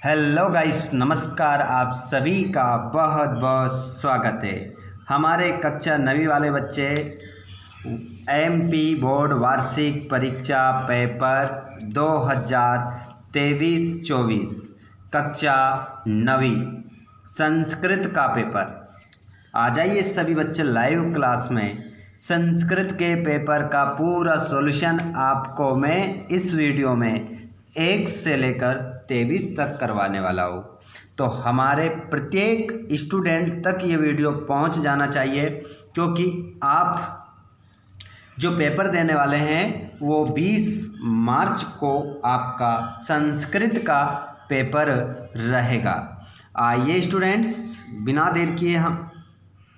Hello guys, नमस्कार। आप सभी का बहुत बहुत स्वागत है हमारे कक्षा 9वीं वाले बच्चे एमपी बोर्ड वार्षिक परीक्षा पेपर 2023-24 कक्षा 9वीं संस्कृत का पेपर। आ जाइए सभी बच्चे लाइव क्लास में। संस्कृत के पेपर का पूरा सॉल्यूशन आपको मैं इस वीडियो में 1 से लेकर 23 तक करवाने वाला हूँ। तो हमारे प्रत्येक स्टूडेंट तक ये वीडियो पहुँच जाना चाहिए, क्योंकि आप जो पेपर देने वाले हैं वो 20 मार्च को आपका संस्कृत का पेपर रहेगा। आइए स्टूडेंट्स, बिना देर किए हम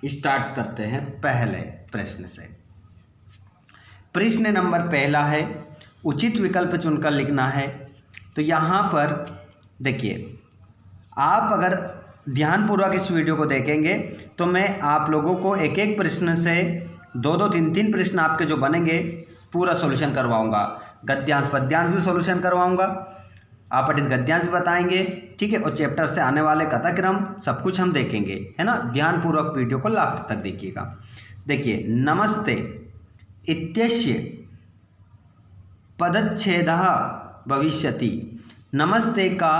स्टार्ट करते हैं पहले प्रश्न से। प्रश्न नंबर पहला है, उचित विकल्प चुनकर लिखना है। तो यहाँ पर देखिए, आप अगर ध्यानपूर्वक इस वीडियो को देखेंगे तो मैं आप लोगों को एक एक प्रश्न से 2-2, 3-3 प्रश्न आपके जो बनेंगे पूरा सॉल्यूशन करवाऊंगा। गद्यांश पद्यांश भी सॉल्यूशन करवाऊंगा, आपठित गद्यांश भी बताएंगे, ठीक है। और चैप्टर से आने वाले कथाक्रम सब कुछ हम देखेंगे, है ना। ध्यानपूर्वक वीडियो को लास्ट तक देखिएगा। देखिए, नमस्ते इत्यस्य पदच्छेदः भविष्यति। नमस्ते का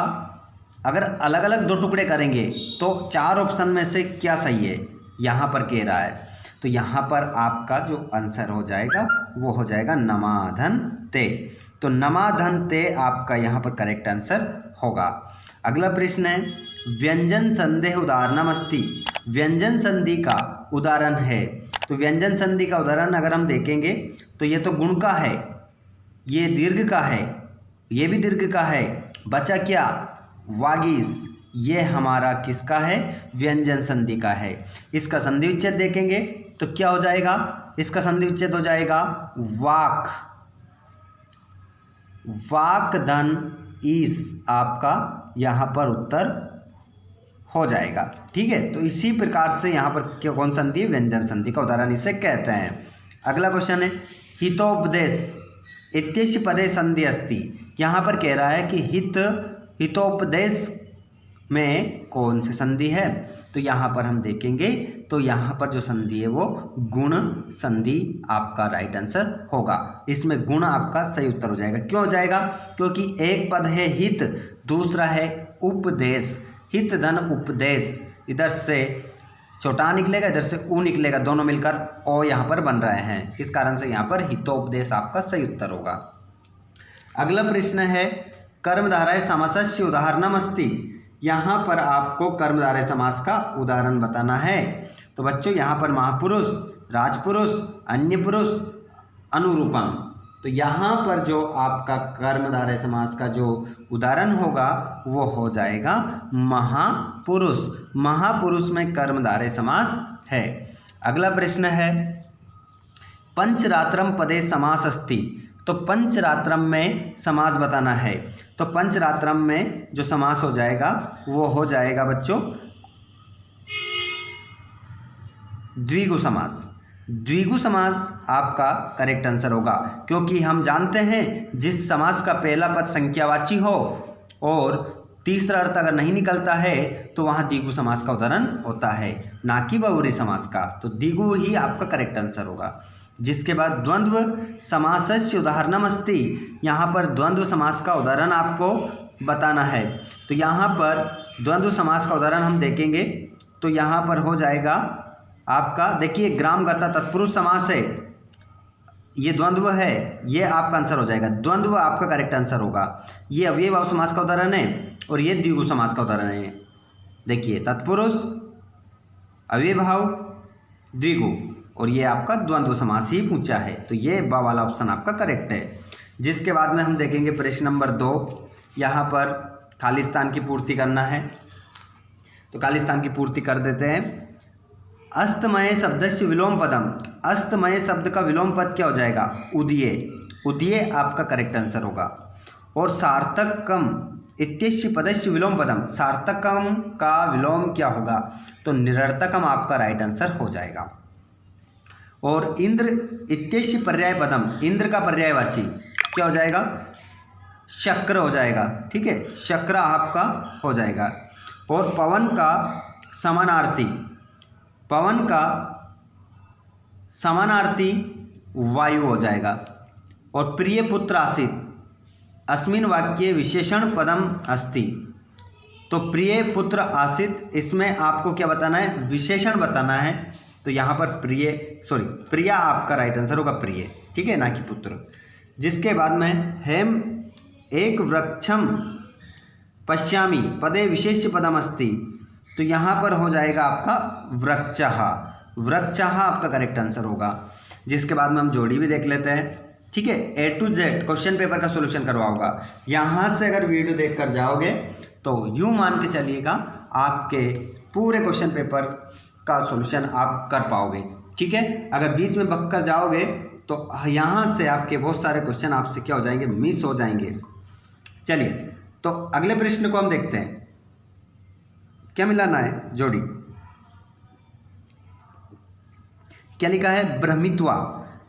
अगर अलग अलग 2 टुकड़े करेंगे तो 4 ऑप्शन में से क्या सही है, यहाँ पर कह रहा है। तो यहाँ पर आपका जो आंसर हो जाएगा वो हो जाएगा नमाधन ते। तो नमाधन ते आपका यहाँ पर करेक्ट आंसर होगा। अगला प्रश्न है, व्यंजन संदेह उदाहरणम अस्ति। व्यंजन संधि का उदाहरण है। तो व्यंजन संधि का उदाहरण अगर हम देखेंगे तो ये तो गुण का है, ये दीर्घ का है, ये भी दीर्घ का है। बचा क्या? वागीस। ये हमारा किसका है? व्यंजन संधि का है। इसका संधि विच्छेद देखेंगे तो क्या हो जाएगा? इसका संधि विच्छेद हो जाएगा वाक। वाक धन ईस आपका यहाँ पर उत्तर हो जाएगा, ठीक है। तो इसी प्रकार से यहाँ पर क्या कौन संधि? व्यंजन संधि का उदाहरण इसे कहते हैं। अगला क्वेश्चन है, हितोपदेश इत्यस्य पदे संधि अस्ति। यहाँ पर कह रहा है कि हितोपदेश में कौन सी संधि है। तो यहाँ पर हम देखेंगे तो यहाँ पर जो संधि है वो गुण संधि आपका राइट आंसर होगा। इसमें गुण आपका सही उत्तर हो जाएगा। क्यों हो जाएगा? क्योंकि एक पद है हित, दूसरा है उपदेश। हित धन उपदेश, इधर से छोटा निकलेगा, इधर से ऊ निकलेगा, दोनों मिलकर ओ यहाँ पर बन रहे हैं। इस कारण से यहाँ पर हितोपदेश आपका सही उत्तर होगा। अगला प्रश्न है, कर्मधारय समासस्य उदाहरणम अस्ति। यहाँ पर आपको कर्मधारय समास का उदाहरण बताना है। तो बच्चों यहाँ पर महापुरुष, राजपुरुष, अन्य पुरुष, अनुरूपम। तो यहाँ पर जो आपका कर्मधारय समास का जो उदाहरण होगा वो हो जाएगा महापुरुष। महापुरुष में कर्मधारय समास है। अगला प्रश्न है, पंचरात्रम पदे समास अस्ति। तो पंचरात्रम में समास बताना है। तो पंचरात्रम में जो समास हो जाएगा वो हो जाएगा बच्चों द्विगु समास। द्विगु समास आपका करेक्ट आंसर होगा, क्योंकि हम जानते हैं जिस समास का पहला पद संख्यावाची हो और तीसरा अर्थ अगर नहीं निकलता है तो वहाँ द्विगु समास का उदाहरण होता है, ना कि बहुव्रीहि समास का। तो द्विगु ही आपका करेक्ट आंसर होगा। जिसके बाद द्वंद्व समासस्य उदाहरणम अस्ति। यहाँ पर द्वंद्व समास का उदाहरण आपको बताना है। तो यहाँ पर द्वंद्व समास का उदाहरण हम देखेंगे तो यहाँ पर हो जाएगा आपका, देखिए, ग्रामगता तत्पुरुष समास है, ये द्वंद्व है, ये आपका आंसर हो जाएगा। द्वंद्व आपका करेक्ट आंसर होगा। ये अव्ययभाव समास का उदाहरण है और ये द्विगु समास का उदाहरण है। देखिए, तत्पुरुष, अव्ययभाव, द्विगु, और ये आपका द्वंद्व समास ही पूछा है। तो ये बा वाला ऑप्शन आपका करेक्ट है। जिसके बाद में हम देखेंगे प्रश्न नंबर 2। यहाँ पर खालिस्तान की पूर्ति करना है। तो खालिस्तान की पूर्ति कर देते हैं। अस्तमय शब्दस्य विलोम पदम। अस्तमय शब्द का विलोम पद क्या हो जाएगा? उदये। उदये आपका करेक्ट आंसर होगा। और सार्थकम इत्यस्य पदस्य विलोम पदम। सार्थकम का विलोम क्या होगा? तो निरर्थकम आपका राइट आंसर हो जाएगा। और इंद्र इत्यस्य पर्याय पदम। इंद्र का पर्यायवाची क्या हो जाएगा? शक्र हो जाएगा, ठीक है, शक्र आपका हो जाएगा। और पवन का समानार्थी, पवन का समानार्थी वायु हो जाएगा। और प्रिय पुत्र आसीत, अस्मिन वाक्ये विशेषण पदम अस्ति। तो प्रिय पुत्र आसीत, इसमें आपको क्या बताना है, विशेषण बताना है। तो यहाँ पर प्रिया आपका राइट आंसर होगा, प्रिय, ठीक है, ना कि पुत्र। जिसके बाद में हेम एक वृक्षम पश्यामि पदे विशेष्य पदम अस्ति। तो यहाँ पर हो जाएगा आपका वृक्षः, वृक्षः आपका करेक्ट आंसर होगा। जिसके बाद में हम जोड़ी भी देख लेते हैं, ठीक है। A to Z question paper का सॉल्यूशन करवाऊंगा। यहाँ से अगर वीडियो देखकर जाओगे तो यूं मान के चलिएगा आपके पूरे क्वेश्चन पेपर का सॉल्यूशन आप कर पाओगे, ठीक है। अगर बीच में बक कर जाओगे तो यहाँ से आपके बहुत सारे क्वेश्चन आपसे क्या हो जाएंगे, मिस हो जाएंगे। चलिए तो अगले प्रश्न को हम देखते हैं, क्या मिलाना है, जोड़ी। क्या लिखा है, ब्रह्मित्वा।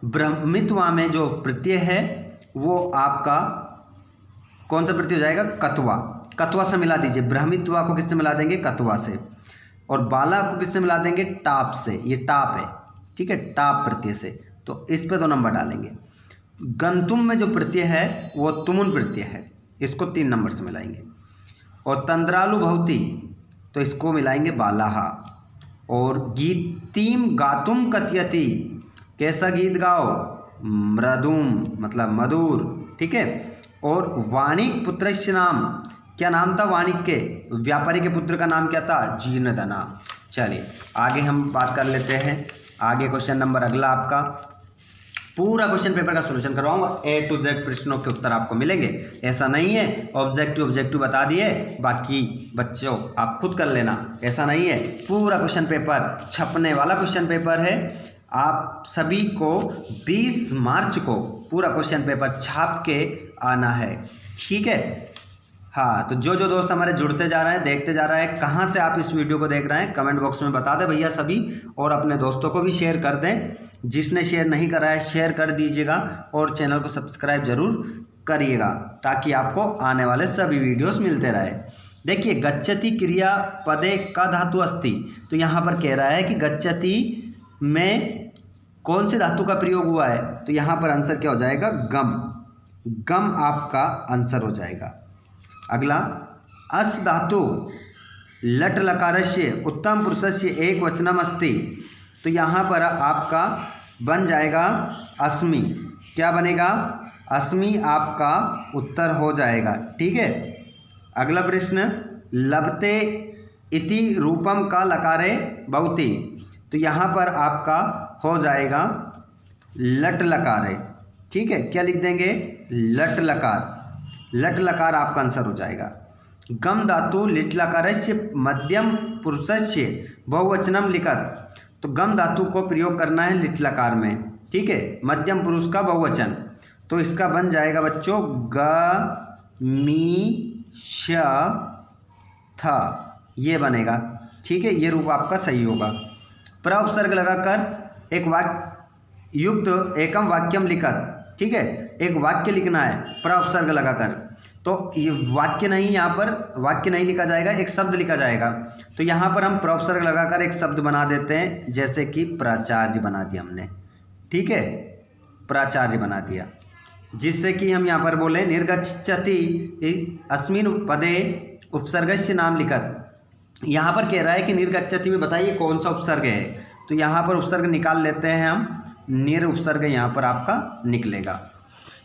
ब्रह्मित्वा में जो प्रत्यय है वो आपका कौन सा प्रत्यय हो जाएगा, कत्वा। कत्वा से मिला दीजिए, ब्रह्मित्वा को किससे मिला देंगे, कत्वा से। और बाला को किससे मिला देंगे, टाप से। ये टाप है, ठीक है, टाप प्रत्यय से। तो इस पे 2 नंबर डालेंगे। गंतुम में जो प्रत्यय है वो तुमुन प्रत्यय है, इसको 3 नंबर से मिलाएंगे। और तंद्रालु भवती, तो इसको मिलाएंगे बालाहा। और गीतिम गातुम कथयति, कैसा गीत गाओ, मृदुम मतलब मधुर, ठीक है। और वाणिक पुत्रस्य नाम, क्या नाम था वाणिक के, व्यापारी के पुत्र का नाम क्या था, जीर्णधना। चलिए आगे हम बात कर लेते हैं। आगे क्वेश्चन नंबर अगला आपका, पूरा क्वेश्चन पेपर का सॉल्यूशन करवाऊंगा। A to Z प्रश्नों के उत्तर आपको मिलेंगे। ऐसा नहीं है ऑब्जेक्टिव बता दिए, बाकी बच्चों आप खुद कर लेना, ऐसा नहीं है। पूरा क्वेश्चन पेपर छपने वाला क्वेश्चन पेपर है। आप सभी को 20 मार्च को पूरा क्वेश्चन पेपर छाप के आना है, ठीक है। हाँ, तो जो दोस्त हमारे जुड़ते जा रहे हैं, देखते जा रहे हैं, कहाँ से आप इस वीडियो को देख रहे हैं कमेंट बॉक्स में बता दें भैया सभी। और अपने दोस्तों को भी शेयर कर दें, जिसने शेयर नहीं करा है शेयर कर दीजिएगा। और चैनल को सब्सक्राइब जरूर करिएगा ताकि आपको आने वाले सभी वीडियोस मिलते रहे। देखिए गच्छति क्रिया पदे का धातु अस्ति। तो यहाँ पर कह रहा है कि गच्छति में कौन से धातु का प्रयोग हुआ है, तो यहाँ पर आंसर क्या हो जाएगा, गम। गम आपका आंसर हो जाएगा। अगला, अस धातु लट लकारस्य उत्तम पुरुषस्य एक वचनम अस्ति। तो यहाँ पर आपका बन जाएगा अस्मि। क्या बनेगा, अस्मि आपका उत्तर हो जाएगा, ठीक है। अगला प्रश्न, लभते इति रूपम का लकारे भवति। तो यहाँ पर आपका हो जाएगा लट लकारे, ठीक है। क्या लिख देंगे, लट लकार। लट लकार आपका आंसर हो जाएगा। गम धातु लिट लकारस्य मध्यम पुरुषस्य बहुवचनम लिखत। तो गम धातु को प्रयोग करना है लिट लकार में, ठीक है, मध्यम पुरुष का बहुवचन। तो इसका बन जाएगा बच्चों ग मी श थ, ये बनेगा, ठीक है। ये रूप आपका सही होगा। प्रउपसर्ग लगाकर एक वाक्य युक्त एकम वाक्यम लिखत, ठीक है, एक वाक्य लिखना है प्रउपसर्ग लगाकर। तो ये वाक्य नहीं, यहाँ पर वाक्य नहीं लिखा जाएगा, एक शब्द लिखा जाएगा। तो यहाँ पर हम प्रउपसर्ग लगाकर एक शब्द बना देते हैं, जैसे कि प्राचार्य बना दिया हमने, ठीक है, प्राचार्य बना दिया। जिससे कि हम यहाँ पर बोले निर्गच्छति अस्मिन् पदे उपसर्गस्य नाम लिखत। यहाँ पर कह रहा है कि निर्गच्छति में बताइए कौन सा उपसर्ग है। तो यहाँ पर उपसर्ग निकाल लेते हैं हम, निर उपसर्ग यहाँ पर आपका निकलेगा।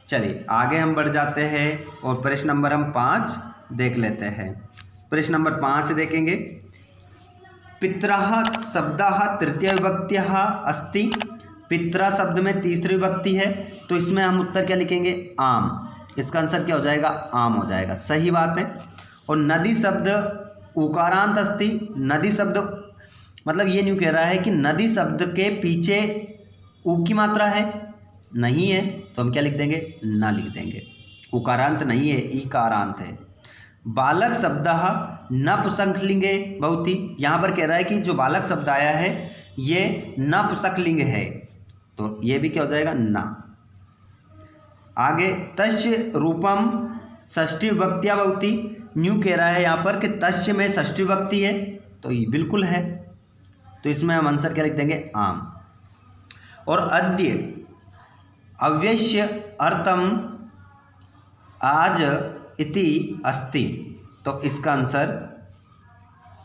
चलिए आगे हम बढ़ जाते हैं और प्रश्न नंबर हम 5 देख लेते हैं। प्रश्न नंबर 5 देखेंगे, पितरः शब्दः तृतीय विभक्त्यः अस्ति। पितरा शब्द में तीसरी विभक्ति है, तो इसमें हम उत्तर क्या लिखेंगे, आम। इसका आंसर क्या हो जाएगा, आम हो जाएगा, सही बात है। और नदी शब्द उकारांत अस्ति। नदी शब्द मतलब ये नहीं कह रहा है कि नदी शब्द के पीछे ऊ की मात्रा है, नहीं है, तो हम क्या लिख देंगे, ना लिख देंगे। उकारांत नहीं है, ईकारांत है। बालक शब्द नपुंसकलिंगे भवति। यहाँ पर कह रहा है कि जो बालक शब्द आया है ये नपुंसकलिंग है, तो ये भी क्या हो जाएगा, ना। आगे तस्य रूपम षष्ठी विभक्ति या बहुति, न्यू कह रहा है यहाँ पर कि तस्य में षष्ठी विभक्ति है, तो ये बिल्कुल है, तो इसमें हम आंसर क्या लिख देंगे, आम। और अद्य अव्यस्य अर्थम आज इति अस्ति, तो इसका आंसर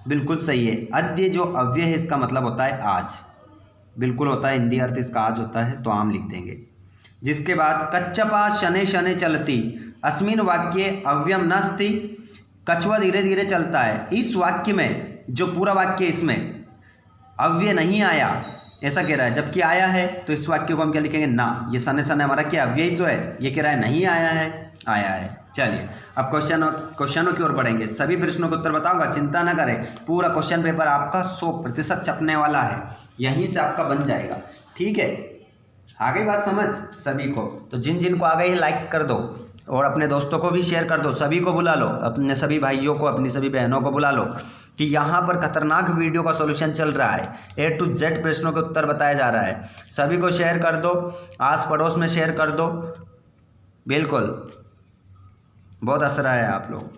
बिल्कुल सही है। अद्य जो अव्यय है इसका मतलब होता है आज, बिल्कुल होता है, हिंदी अर्थ इसका आज होता है, तो आम लिख देंगे। जिसके बाद कच्चपा शनै शनै चलती, अस्मिन वाक्ये अव्ययम नास्ति, कछुआ धीरे धीरे चलता है। इस वाक्य में जो पूरा वाक्य इसमें अव्यय नहीं आया ऐसा कह रहा है, जबकि आया है, तो इस वाक्य को हम क्या लिखेंगे, ना। ये शनै शनै हमारा क्या अव्यय तो है, ये कह रहा है नहीं आया है, आया है। चलिए अब क्वेश्चनों की ओर बढ़ेंगे। सभी प्रश्नों के उत्तर बताऊंगा, चिंता ना करें, पूरा क्वेश्चन पेपर आपका 100% छपने वाला है, यहीं से आपका बन जाएगा, ठीक है। आ गई बात समझ सभी को? तो जिन जिन को आ गई है लाइक कर दो और अपने दोस्तों को भी शेयर कर दो, सभी को बुला लो, अपने सभी भाइयों को, अपनी सभी बहनों को बुला लो कि यहाँ पर खतरनाक वीडियो का सॉल्यूशन चल रहा है, A to Z प्रश्नों के उत्तर बताया जा रहा है। सभी को शेयर कर दो, आस पड़ोस में शेयर कर दो, बिल्कुल बहुत असर है आप लोग।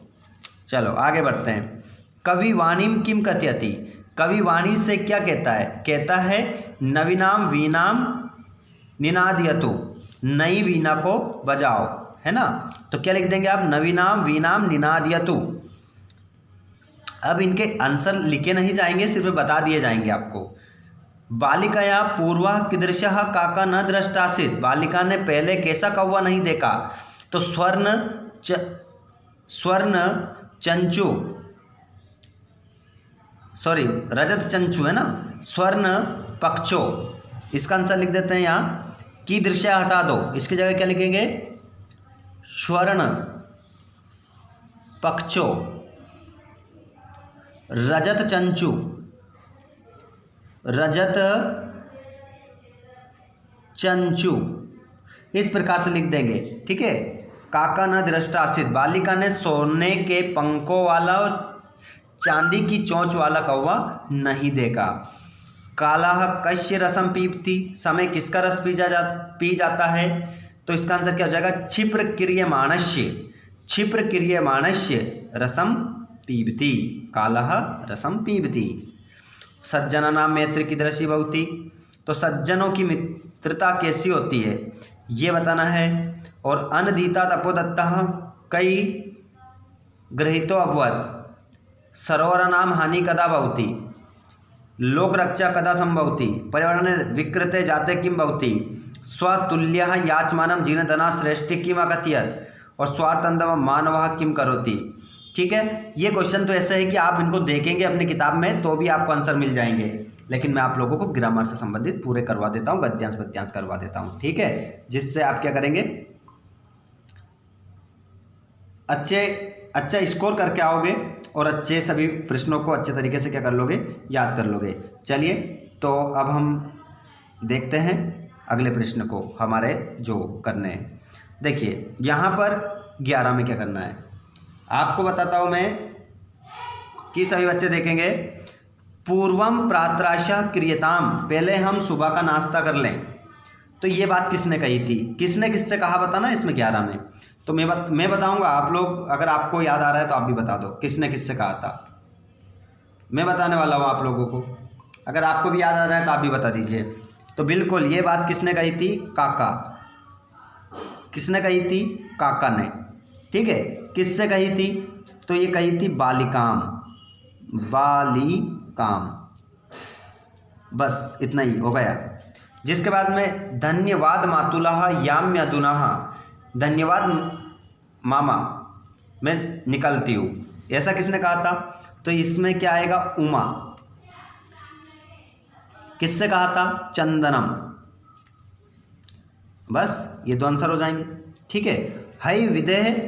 चलो आगे बढ़ते हैं। कवि वाणीम किम कथयति, कवि वाणी से क्या कहता है, कहता है नवीनाम वीणाम निनादयतु, नई वीणा को बजाओ, है ना। तो क्या लिख देंगे आप, नवीनाम वीणाम निनादयतु। अब इनके आंसर लिखे नहीं जाएंगे, सिर्फ बता दिए जाएंगे आपको। बालिकाया पूर्वा कीदृशः काका न दृष्टासीत, बालिका ने पहले कैसा कौवा नहीं देखा, तो स्वर्ण चंचू, सॉरी रजत चंचू है ना, स्वर्ण पक्षो, इसका आंसर लिख देते हैं यहाँ। की दृश्य हटा दो, इसकी जगह क्या लिखेंगे, स्वर्ण पक्षो रजत चंचू, रजत चंचू, इस प्रकार से लिख देंगे, ठीक है। काका न दृष्टासित, बालिका ने सोने के पंखों वाला और चांदी की चोंच वाला कौवा नहीं देखा। काला कश्य रसम पीपती, समय किसका रस पी जाता है, तो इसका आंसर क्या हो जाएगा, क्षिप्र क्रियमाणस्य, क्षिप्र क्रियमाणस्य रसम पीबती, काला रसम पीबती। सज्जन नाम मैत्री कीदृशी भवति, तो सज्जनों की मित्रता कैसी होती है ये बताना है। और अनदीता तपोदत्तः कई गृहीतो अभवत्, सरोवर नाम हानि कदा भवति, लोक रक्षा कदा संभवति, पर्यावरण विकृते जाते किम भवति, स्वतुल्यः याचमानं जीर्णधना श्रेष्ठ किम अकथयत्, और स्वार्थंदव मानवः किम करोति। ठीक है, ये क्वेश्चन तो ऐसा है कि आप इनको देखेंगे अपनी किताब में तो भी आपको आंसर मिल जाएंगे, लेकिन मैं आप लोगों को ग्रामर से संबंधित पूरे करवा देता हूँ, गद्यांश पद्यांश करवा देता हूँ, ठीक है, जिससे आप क्या करेंगे, अच्छा स्कोर करके आओगे और अच्छे सभी प्रश्नों को अच्छे तरीके से क्या कर लोगे, याद कर लोगे। चलिए तो अब हम देखते हैं अगले प्रश्न को हमारे जो करने हैं। देखिए यहाँ पर 11 में क्या करना है आपको बताता हूँ मैं कि सभी बच्चे देखेंगे। पूर्वम प्रातराशा क्रियताम, पहले हम सुबह का नाश्ता कर लें, तो ये बात किसने कही थी, किसने किससे कहा बताना इसमें 11 में। तो मैं बताऊंगा, आप लोग अगर आपको याद आ रहा है तो आप भी बता दो किसने किससे कहा था। मैं बताने वाला हूँ आप लोगों को, अगर आपको भी याद आ रहा है तो आप भी बता दीजिए। तो बिल्कुल ये बात किसने कही थी, काका, किसने कही थी, काका ने, ठीक है। किससे कही थी, तो ये कही थी बालिकाम, बालिकाम, बस इतना ही हो गया। जिसके बाद में धन्यवाद मातुलाह याम्य अधुनाह, धन्यवाद मामा मैं निकलती हूँ, ऐसा किसने कहा था, तो इसमें क्या आएगा, उमा। किससे कहा था, चंदनम। बस ये दो आंसर हो जाएंगे, ठीक है। हई विदेह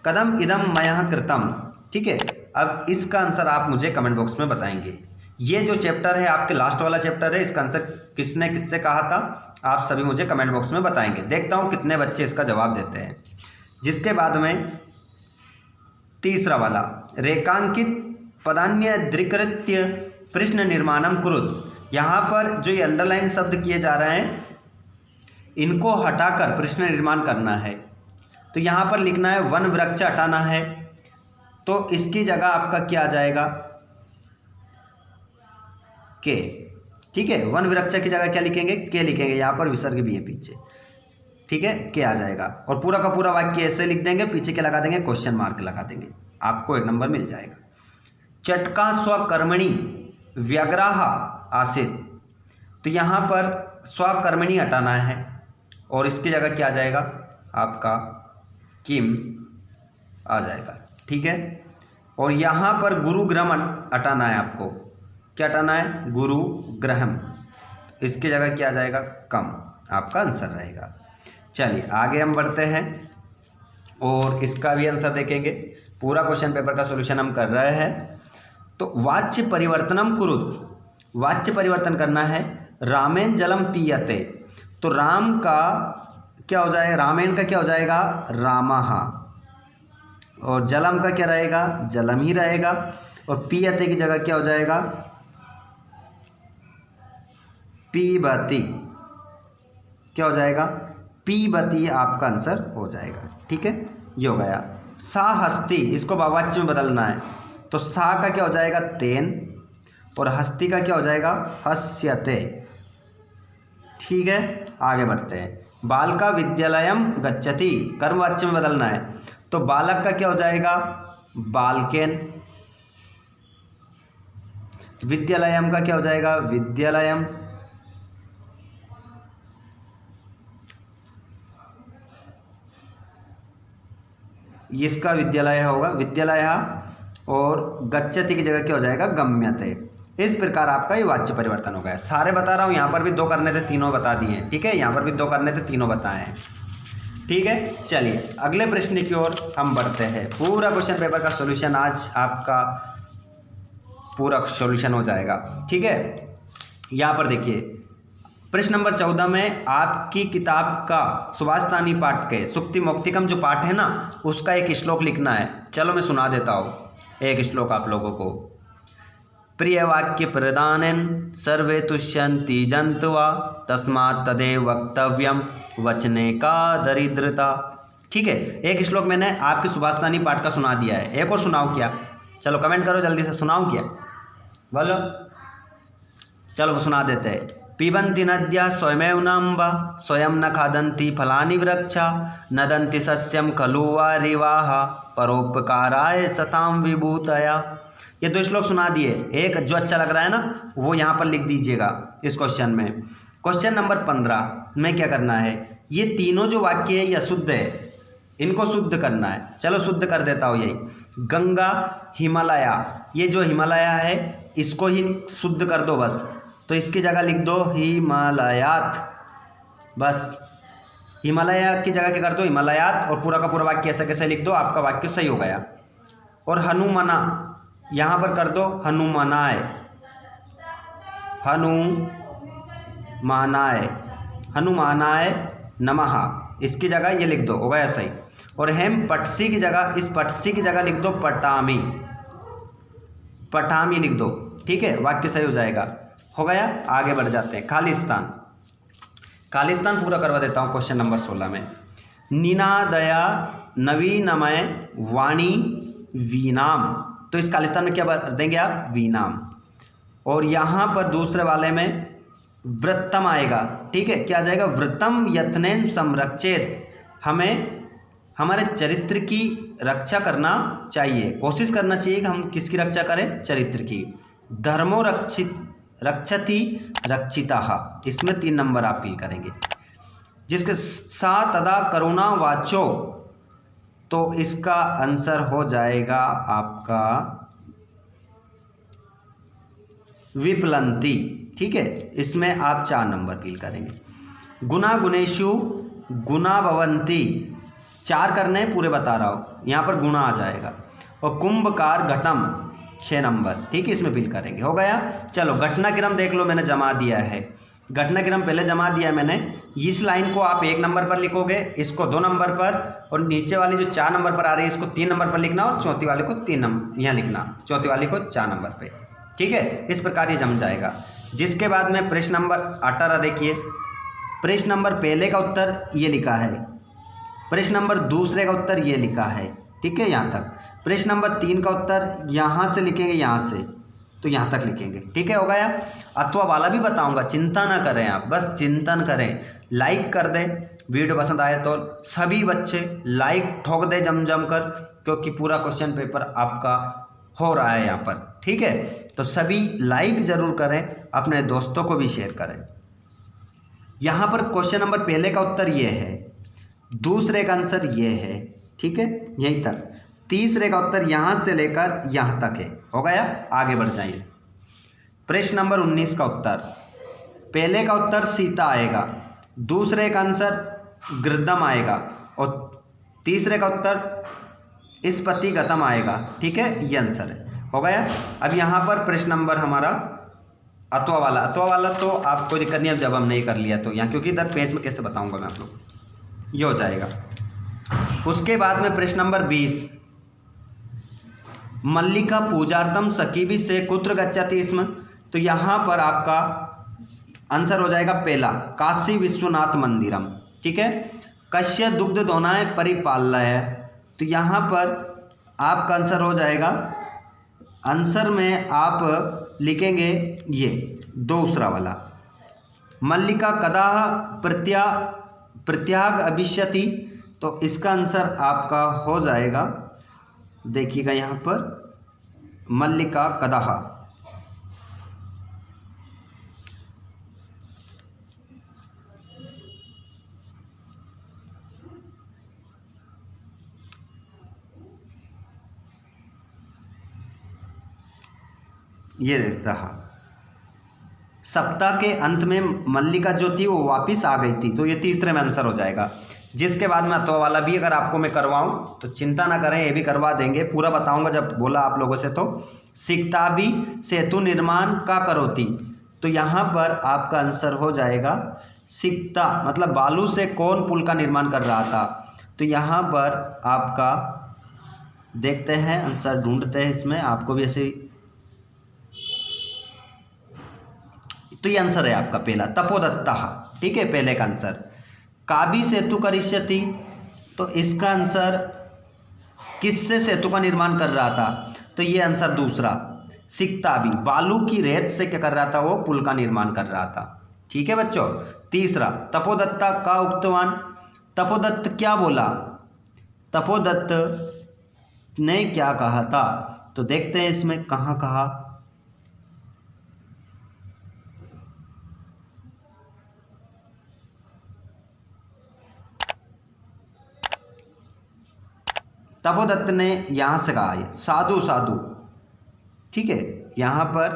कदम इदम मया कृतम, ठीक है। अब इसका आंसर आप मुझे कमेंट बॉक्स में बताएंगे। ये जो चैप्टर है आपके लास्ट वाला चैप्टर है, इसका आंसर किसने किससे कहा था आप सभी मुझे कमेंट बॉक्स में बताएंगे। देखता हूँ कितने बच्चे इसका जवाब देते हैं। जिसके बाद में तीसरा वाला, रेखांकित पदान्यद्रीकृत्य प्रश्न निर्माणम कुरुत। यहाँ पर जो ये अंडरलाइन शब्द किए जा रहे हैं इनको हटाकर प्रश्न निर्माण करना है। तो यहाँ पर लिखना है वन वृक्ष हटाना है, तो इसकी जगह आपका क्या आ जाएगा, के। ठीक है, वन वृक्ष की जगह क्या लिखेंगे, के लिखेंगे, यहाँ पर विसर्ग भी है पीछे। ठीक है, के आ जाएगा और पूरा का पूरा वाक्य ऐसे लिख देंगे, पीछे के लगा देंगे, क्वेश्चन मार्क लगा देंगे, आपको 1 नंबर मिल जाएगा। चटका स्वकर्मणि व्यग्राह आसीत, तो यहाँ पर स्वकर्मणि हटाना है और इसकी जगह क्या आ जाएगा आपका किम आ जाएगा। ठीक है, और यहाँ पर गुरुग्रहम हटाना है आपको, क्या हटाना है, गुरुग्रहम, इसकी जगह क्या आ जाएगा कम, आपका आंसर रहेगा। चलिए आगे हम बढ़ते हैं और इसका भी आंसर देखेंगे। पूरा क्वेश्चन पेपर का सॉल्यूशन हम कर रहे हैं। तो वाच्य परिवर्तनम कुरुत, वाच्य परिवर्तन करना है। रामेण जलम पीयते, तो राम का क्या हो जाएगा, रामेण का क्या हो जाएगा रामः, और जलम का क्या रहेगा जलम ही रहेगा, और पीयते की जगह क्या हो जाएगा पीबती, क्या हो जाएगा पीबती, आपका आंसर हो जाएगा। ठीक है, ये हो गया। सा हस्ती, इसको वाच्य में बदलना है, तो सा का क्या हो जाएगा तेन और हस्ती का क्या हो जाएगा हस्यते। ठीक है, आगे बढ़ते हैं। बालका विद्यालयम गच्छति, कर्मवाच्य में बदलना है, तो बालक का क्या हो जाएगा बालकेन, विद्यालयम का क्या हो जाएगा विद्यालयम, इसका विद्यालय होगा विद्यालय, और गच्छति की जगह क्या हो जाएगा गम्यते। इस प्रकार आपका ये वाच्य परिवर्तन हो गया। सारे बता रहा हूँ, यहाँ पर भी 2 करने थे, तीनों बता दिए हैं। ठीक है, यहाँ पर भी 2 करने थे, तीनों बताए हैं। ठीक है, चलिए अगले प्रश्न की ओर हम बढ़ते हैं। पूरा क्वेश्चन पेपर का सॉल्यूशन आज आपका पूरा सॉल्यूशन हो जाएगा। ठीक है, यहाँ पर देखिए प्रश्न नंबर 14 में आपकी किताब का सुभाषतानी पाठ के सुक्ति मौक्तिकम जो पाठ है ना, उसका एक श्लोक लिखना है। चलो मैं सुना देता हूँ एक श्लोक आप लोगों को। प्रिय वाक्य प्रदानेन सर्वे तुष्यन्ति जंतुवा तस्मात् तदेव वक्तव्यम वचने का दरिद्रता। ठीक है, एक श्लोक मैंने आपकी सुभाषतानी पाठ का सुना दिया है, एक और सुनाऊँ क्या? चलो कमेंट करो जल्दी से, सुनाऊँ क्या बोलो? चलो सुना देते हैं। पिबन्ति नद्या स्वयमेव नाम्बा स्वयं न खादन्ति फलानि वृक्षा नदन्ति सस्यम खलु वारिवाह परोपकाराय सताम विभूतया। ये 2 श्लोक सुना दिए, एक जो अच्छा लग रहा है ना वो यहाँ पर लिख दीजिएगा इस क्वेश्चन में। क्वेश्चन नंबर 15 में क्या करना है, ये तीनों जो वाक्य है ये अशुद्ध है, इनको शुद्ध करना है। चलो शुद्ध कर देता हूँ। यही गंगा हिमालया, ये जो हिमालय है इसको ही शुद्ध कर दो बस, तो इसकी जगह लिख दो हिमालयात, बस हिमालय की जगह क्या कर दो हिमालयात, और पूरा का पूरा वाक्य ऐसे कैसे लिख दो, आपका वाक्य सही हो गया। और हनुमना यहाँ पर कर दो हनुमानाय, हनुमानाय, हनुमानाय नमः, इसकी जगह ये लिख दो, हो गया सही। और हेम पटसी की जगह, इस पटसी की जगह लिख दो पटामी, पटामी लिख दो। ठीक है, वाक्य सही हो जाएगा, हो गया। आगे बढ़ जाते हैं। खालिस्तान, खालिस्तान पूरा करवा देता हूँ क्वेश्चन नंबर 16 में। निनादया नवीनमय वाणी वीनाम, तो इस खालिस्तान में क्या देंगे आप वीनाम। और यहाँ पर दूसरे वाले में वृत्तम आएगा। ठीक है, क्या आ जाएगा वृत्तम यत्नेन संरक्षेत, हमें हमारे चरित्र की रक्षा करना चाहिए, कोशिश करना चाहिए कि हम किसकी रक्षा करें, चरित्र की। धर्मो रक्षति रक्षिताः, इसमें 3 नंबर आप फील करेंगे। जिसके साथ तदा करुणा वाचो, तो इसका आंसर हो जाएगा आपका विप्लंती। ठीक है, इसमें आप 4 नंबर फील करेंगे। गुना गुणेशु गुना भवंती, 4 करने पूरे बता रहा हूँ, यहाँ पर गुणा आ जाएगा। और कुंभकार घटम 6 नंबर। ठीक है, इसमें फील करेंगे, हो गया। चलो घटनाक्रम देख लो, मैंने जमा दिया है, घटनाक्रम पहले जमा दिया है मैंने। इस लाइन को आप 1 नंबर पर लिखोगे, इसको 2 नंबर पर, और नीचे वाली जो 4 नंबर पर आ रही है इसको 3 नंबर पर लिखना, और चौथी वाले को 3 नंबर यहाँ लिखना, चौथी वाली को 4 नंबर पे। ठीक है, इस प्रकार ये जम जाएगा। जिसके बाद में प्रश्न नंबर 18 देखिए। प्रश्न नंबर पहले का उत्तर ये लिखा है, प्रश्न नंबर दूसरे का उत्तर ये लिखा है, ठीक है, यहाँ तक। प्रश्न नंबर 3 का उत्तर यहाँ से लिखेंगे, यहाँ से तो यहाँ तक लिखेंगे, ठीक है, हो गया। अथवा वाला भी बताऊंगा, चिंता ना करें आप, बस चिंतन करें। लाइक कर दें, वीडियो पसंद आए तो सभी बच्चे लाइक ठोक दे जम जम कर, क्योंकि पूरा क्वेश्चन पेपर आपका हो रहा है यहाँ पर, ठीक है। तो सभी लाइक जरूर करें, अपने दोस्तों को भी शेयर करें। यहाँ पर क्वेश्चन नंबर पहले का उत्तर ये है, दूसरे का आंसर ये है, ठीक है, यहीं तक। तीसरे का उत्तर यहाँ से लेकर यहाँ तक है, हो गया। आगे बढ़ जाइए। प्रश्न नंबर 19 का उत्तर, पहले का उत्तर सीता आएगा, दूसरे का आंसर गृदम आएगा और तीसरे का उत्तर स्पति गतम आएगा, ठीक है, ये आंसर है, हो गया। अब यहाँ पर प्रश्न नंबर हमारा अथवा वाला तो आपको दिक्कत नहीं, अब जब हम नहीं कर लिया तो यहाँ, क्योंकि इधर पेज में कैसे बताऊंगा मैं आप लोग, ये हो जाएगा। उसके बाद में प्रश्न नंबर 20, मल्लिका पूजार्थम सकीबी से कुत्र गच्छति स्म, तो यहाँ पर आपका आंसर हो जाएगा पहला, काशी विश्वनाथ मंदिरम, ठीक है। कश्य दुग्ध दोनाय परिपालय, तो यहाँ पर आपका आंसर हो जाएगा, आंसर में आप लिखेंगे ये दूसरा वाला, मल्लिका कदा प्रत्याग अभिष्यति, तो इसका आंसर आपका हो जाएगा, देखिएगा यहाँ पर मल्लिका कदाह, ये रहा। सप्ताह के अंत में मल्लिका जो थी वो वापस आ गई थी, तो ये तीसरे में आंसर हो जाएगा। जिसके बाद में अथवा वाला भी अगर आपको मैं करवाऊं तो चिंता ना करें, ये भी करवा देंगे, पूरा बताऊंगा जब बोला आप लोगों से। तो सिकताबी सेतु निर्माण का करोती, तो यहाँ पर आपका आंसर हो जाएगा सिकता, मतलब बालू से कौन पुल का निर्माण कर रहा था, तो यहाँ पर आपका देखते हैं आंसर, ढूंढते हैं इसमें, आपको भी ऐसे, तो ये आंसर है आपका पहला, तपोदत्ता, ठीक है, पहले का आंसर। काबी सेतु करिष्यति, तो इसका आंसर किससे सेतु का निर्माण कर रहा था, तो ये आंसर दूसरा, सिकताबी, बालू की रेत से क्या कर रहा था, वो पुल का निर्माण कर रहा था, ठीक है बच्चों। तीसरा, तपोदत्ता का उक्तवान, तपोदत्त क्या बोला, तपोदत्त ने क्या कहा था, तो देखते हैं इसमें कहाँ कहा, तपोदत्त ने यहाँ से कहा है साधु साधु, ठीक है, यहाँ पर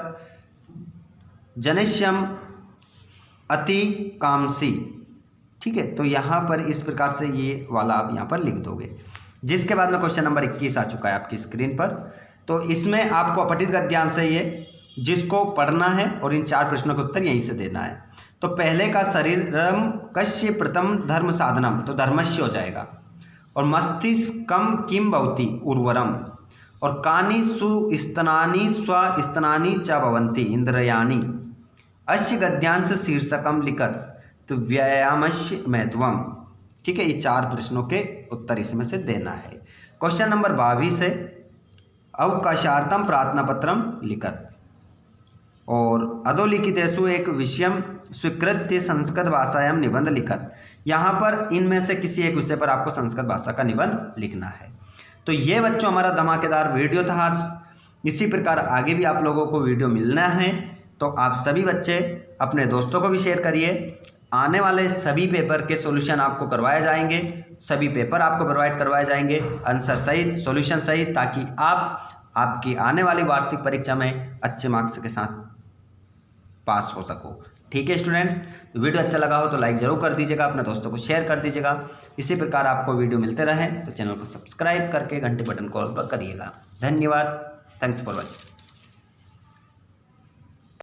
जनिष्यम अति कामसी, ठीक है, तो यहाँ पर इस प्रकार से ये वाला आप यहाँ पर लिख दोगे। जिसके बाद में क्वेश्चन नंबर 21 आ चुका है आपकी स्क्रीन पर, तो इसमें आपको अपठित गद्यांश है ये, जिसको पढ़ना है और इन 4 प्रश्नों का उत्तर यहीं से देना है। तो पहले का शरीरम कश्य प्रथम धर्म साधनम, तो धर्मस्य हो जाएगा, और मस्तिष्कम किम भवति उर्वरम, और कानि सुस्तनानि स्वस्तनानि च भवन्ति इंद्रियाणि, अस्य गद्यांश शीर्षकम लिखत, तो व्यायामस्य महत्वम, ठीक है, ये 4 प्रश्नों के उत्तर इसमें से देना है। क्वेश्चन नंबर 22 है, अवकाशार्थम प्रार्थना पत्रम लिखत, और अधोलिखितेषु एक विषयम स्वीकृत्य संस्कृत भाषायाम निबंध लिखत, यहाँ पर इनमें से किसी एक विषय पर आपको संस्कृत भाषा का निबंध लिखना है। तो ये बच्चों हमारा धमाकेदार वीडियो था आज। इसी प्रकार आगे भी आप लोगों को वीडियो मिलना है, तो आप सभी बच्चे अपने दोस्तों को भी शेयर करिए। आने वाले सभी पेपर के सॉल्यूशन आपको करवाए जाएंगे, सभी पेपर आपको प्रोवाइड करवाए जाएंगे, आंसर सहित, सॉल्यूशन सहित, ताकि आप आपकी आने वाली वार्षिक परीक्षा में अच्छे मार्क्स के साथ पास हो सको। ठीक है स्टूडेंट्स, वीडियो अच्छा लगा हो तो लाइक ज़रूर कर दीजिएगा, अपने दोस्तों को शेयर कर दीजिएगा। इसी प्रकार आपको वीडियो मिलते रहें तो चैनल को सब्सक्राइब करके घंटे बटन को ऑल पर करिएगा। धन्यवाद, थैंक्स फॉर वॉचिंग।